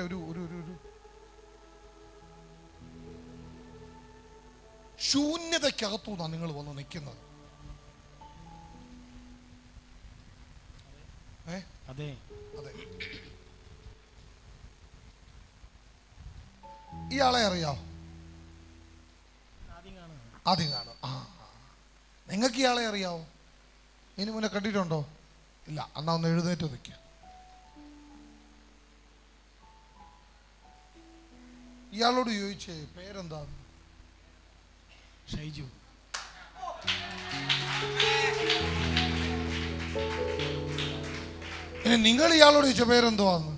ഒരു ഒരു ഒരു ശൂന്യതയ്ക്കകത്തുനിന്നാണ് നിങ്ങൾ വന്ന് നിൽക്കുന്നത്. അതെ അതെ. ഇയാളെ അറിയാവോ? ആദ്യം കാണും. നിങ്ങൾക്ക് ഇയാളെ അറിയാവോ? ഇനി മുന്നേ കണ്ടിട്ടുണ്ടോ? ഇല്ല. എന്നാ ഒന്ന് എഴുന്നേറ്റ് നിൽക്കുക. ഇയാളോട് ചോദിച്ചേ പേരെന്താ? ഷൈജു. ഇനി നിങ്ങൾ ഇയാളോട് ചോദിച്ച പേരെന്തുവാന്ന്?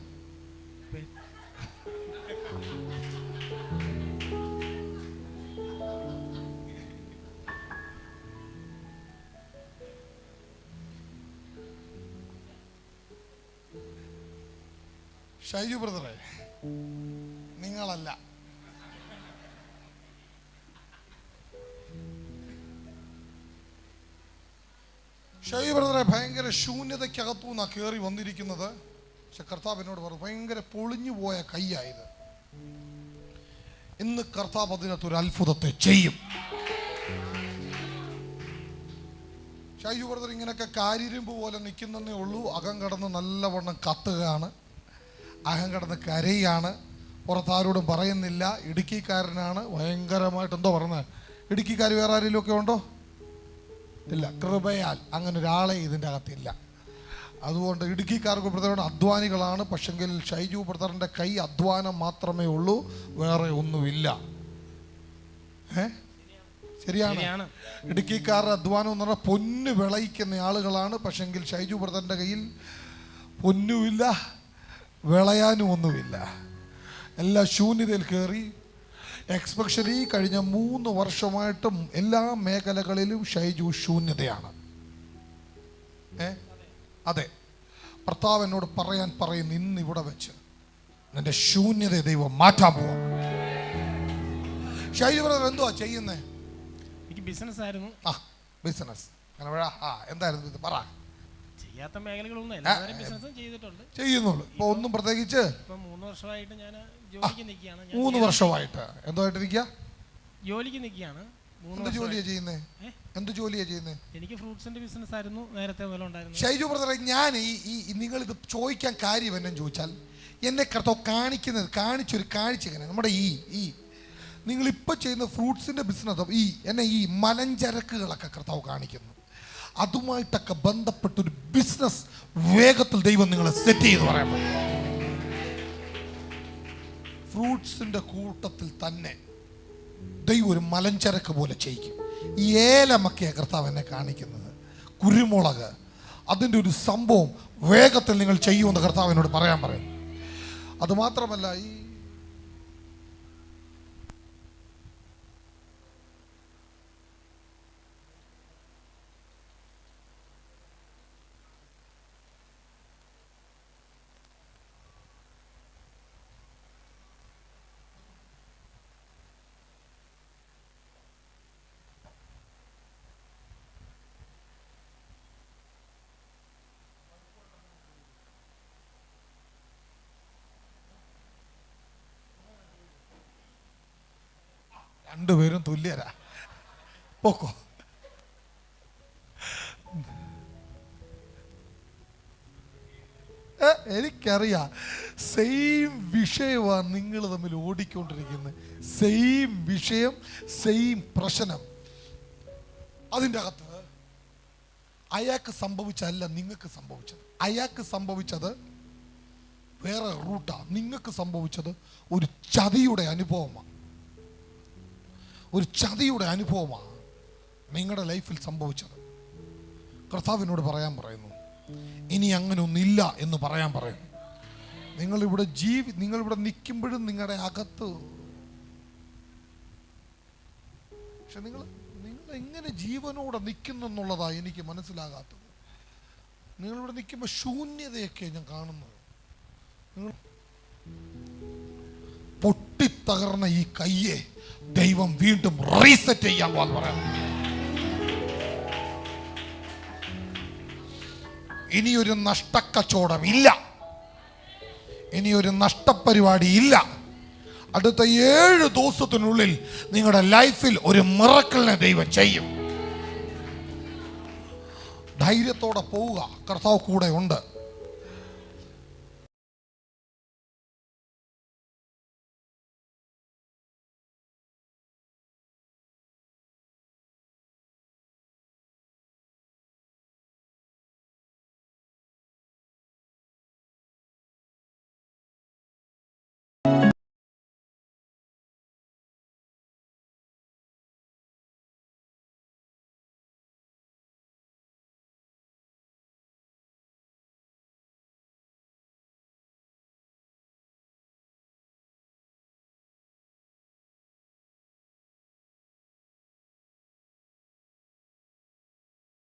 ഷൈജു ബ്രദറെ, നിങ്ങളല്ല. ഷൈജു ബ്രദറെ ഭയങ്കര ശൂന്യതയ്ക്കകത്തു നിന്നാണ് കയറി വന്നിരിക്കുന്നത്. പക്ഷെ കർത്താവ് എന്നോട് പറഞ്ഞു, ഭയങ്കര പൊളിഞ്ഞു പോയ കൈയായത്. ഇന്ന് കർത്താവ് അതിനകത്തൊരു അത്ഭുതത്തെ ചെയ്യും. ഷൈജു ബ്രദർ ഇങ്ങനെയൊക്കെ കാരിരുമ്പ് പോലെ നിൽക്കുന്നതേ ഉള്ളൂ. അകം കടന്ന് നല്ലവണ്ണം കത്തുകയാണ്, അകം കടന്ന് കരയാണ്. പുറത്താരോടും പറയുന്നില്ല. ഇടുക്കിക്കാരനാണ്. ഭയങ്കരമായിട്ട് എന്തോ പറഞ്ഞത്. ഇടുക്കിക്കാർ വേറെ ആരെങ്കിലും ഒക്കെ ഉണ്ടോ? ഇല്ല. കൃപയാൽ അങ്ങനെ ഒരാളെ ഇതിൻ്റെ അകത്തില്ല. അതുകൊണ്ട് ഇടുക്കിക്കാർക്ക് ബ്രദറാണ്, അധ്വാനികളാണ്. പക്ഷെങ്കിൽ ഷൈജു ബ്രദറിൻ്റെ കൈ അധ്വാനം മാത്രമേ ഉള്ളൂ, വേറെ ഒന്നുമില്ല. ശരിയാണ്. ഇടുക്കിക്കാരുടെ അധ്വാനം എന്ന് പറഞ്ഞാൽ പൊന്നു വിളയിക്കുന്ന ആളുകളാണ്. പക്ഷെങ്കിൽ ഷൈജു ബ്രദറിൻ്റെ കയ്യിൽ പൊന്നുമില്ല, വിളയാനും ഒന്നുമില്ല. എല്ലാ ശൂന്യതയിൽ കയറി. എക്സ്പെഷ്യലി കഴിഞ്ഞ 3 വർഷമായിട്ടും എല്ലാ മേഖലകളിലും ഷൈജു ശൂന്യതയാണ്. അതെ. ഭർത്താവ് എന്നോട് പറയുന്നു, ഇന്ന് ഇവിടെ വെച്ച് നിന്റെ ശൂന്യത ദൈവം മാറ്റാൻ പോവാം. ഷൈജു ബ്രദർ എന്തുവാ ചെയ്യുന്നേ? എനിക്ക് ബിസിനസ് ആയിരുന്നു. ബിസിനസ്. എന്തായിരുന്നു ഇത്? പറ. ചെയ്യാത്ത മേഖലകളൊന്നും എല്ലാവരും ബിസിനസ്സും ചെയ്തിട്ടുണ്ട്, ചെയ്യുന്നുള്ളൂ. ഇപ്പൊ ഒന്നും പ്രത്യേകിച്ച് 3 വർഷമായിട്ട് ഞാൻ ജോലിക്ക് നിൽക്കുകയാണ്. 3 വർഷമായിട്ട് എന്തായിട്ടിരിക്കുക? ജോലിക്ക് നിൽക്കുകയാണ്. എന്ത് ജോലിയാ ചെയ്യുന്നേ? എന്ത് ജോലിയാ ചെയ്യുന്നേ? എനിക്ക് ഫ്രൂട്ട്സിന്റെ ബിസിനസ് ആയിരുന്നു നേരത്തെ മുതൽ ഉണ്ടായിരുന്നു. ഷൈജു ബ്രദറെ, ഞാൻ നിങ്ങൾ ഇത് ചോദിക്കാൻ കാര്യം എന്നു ചോദിച്ചാൽ, എന്നെ കർത്താവ് കാണിച്ചൊരു കാഴ്ച ഇങ്ങനെ നമ്മുടെ ഈ നിങ്ങളിപ്പോൾ ചെയ്യുന്ന ഫ്രൂട്ട്സിന്റെ ബിസിനസ്, ഈ മലഞ്ചരക്കുകളൊക്കെ കർത്താവ് കാണിക്കുന്നു. അതുമായിട്ടൊക്കെ ബന്ധപ്പെട്ടൊരു ബിസിനസ് വേഗത്തിൽ ദൈവം നിങ്ങളെ സെറ്റ് ചെയ്ത് പറയാൻ പറ്റും. ഫ്രൂട്ട്സിന്റെ കൂട്ടത്തിൽ തന്നെ ദൈവം ഒരു മലഞ്ചരക്ക് പോലെ ചെയ്യിക്കും. ഈ ഏലമൊക്കെയാ കർത്താവ് എന്നെ കാണിക്കുന്നത്, കുരുമുളക്, അതിൻ്റെ ഒരു സംഭവം വേഗത്തിൽ നിങ്ങൾ ചെയ്യുമെന്ന് കർത്താവ് എന്നോട് പറയും. അതുമാത്രമല്ല, ഈ രണ്ടുപേരും തുല്യരാ. പോക്കോ. എനിക്കറിയാം, സെയിം വിഷയമാണ് നിങ്ങൾ തമ്മിൽ ഓടിക്കൊണ്ടിരിക്കുന്നത്. സെയിം വിഷയം, സെയിം പ്രശ്നം. അതിൻ്റെ അകത്ത് അയാൾക്ക് സംഭവിച്ചല്ല നിങ്ങൾക്ക് സംഭവിച്ചത്. അയാൾക്ക് സംഭവിച്ചത് വേറെ റൂട്ടാ. നിങ്ങൾക്ക് സംഭവിച്ചത് ഒരു ചതിയുടെ അനുഭവമാണ്. ഒരു ചതിയുടെ അനുഭവമാണ് നിങ്ങളുടെ ലൈഫിൽ സംഭവിച്ചത്. കർത്താവിനോട് പറയുന്നു, ഇനി അങ്ങനെ ഒന്നില്ല എന്ന് പറയുന്നു. നിങ്ങളിവിടെ നിൽക്കുമ്പോഴും നിങ്ങളുടെ അകത്ത്, പക്ഷെ നിങ്ങൾ എങ്ങനെ ജീവനോടെ നിൽക്കുന്നെന്നുള്ളതാ എനിക്ക് മനസ്സിലാകാത്തത്. നിങ്ങളിവിടെ നിൽക്കുമ്പോൾ ശൂന്യതയൊക്കെ ഞാൻ കാണുന്നത്. നിങ്ങൾ പൊട്ടിത്തകർന്ന ഈ കയ്യെ ദൈവം വീണ്ടും റീസെറ്റ് ചെയ്യാൻ പറയാം. ഇനിയൊരു നഷ്ടക്കച്ചവടം ഇല്ല. ഇനി ഒരു നഷ്ടപരിപാടി ഇല്ല. അടുത്ത 7 ദിവസത്തിനുള്ളിൽ നിങ്ങളുടെ ലൈഫിൽ ഒരു മിറക്കിളിനെ ദൈവം ചെയ്യും. ധൈര്യത്തോടെ പോവുക, കർത്താവ് കൂടെ ഉണ്ട്.